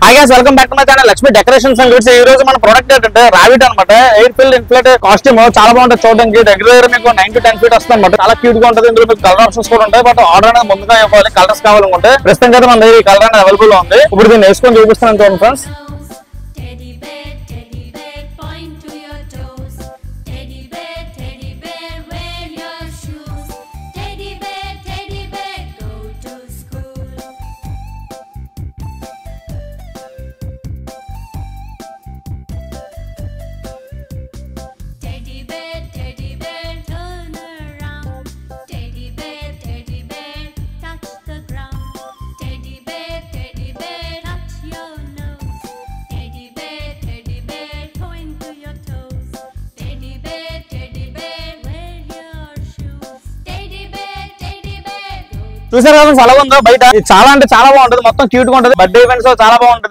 Hi guys, welcome back to my channel Lakshmi Decorations and Goods. ఈ రోజు మన product ఏంటంటే రాబిట్ అన్నమాట. ఎయిర్ ఫిల్డ్ ఇన్ఫ్లేట్ కాస్ట్యూమ్ చాలా బాగుంటుంది చూడడానికి. దగ్గర మీకు 9 to 10 feet వస్తుంది అన్నమాట. చాలా క్యూట్ గా ఉంటుంది. ఇందులో మీకు కలర్ ఆప్షన్స్ కూడా ఉంటాయి. బట్ ఆర్డర్ అనేది ముందుగా ఇవ్వాలి. కలర్స్ కావాలనుకుంటే ప్రస్తుతం అయితే మన దగ్గర ఈ కలర్ అనేది అవైలబుల్ గా ఉంది. ఇప్పుడు దీన్ని వేసుకొని చూపిస్తాను చూడండి ఫ్రెండ్స్. చూసారు కదా చాలా ఉందో బయట చాలా అంటే చాలా బాగుంటుంది. మొత్తం క్యూట్ గా ఉంటుంది. బర్త్డే ఈవెంట్స్ చాలా బాగుంటుంది.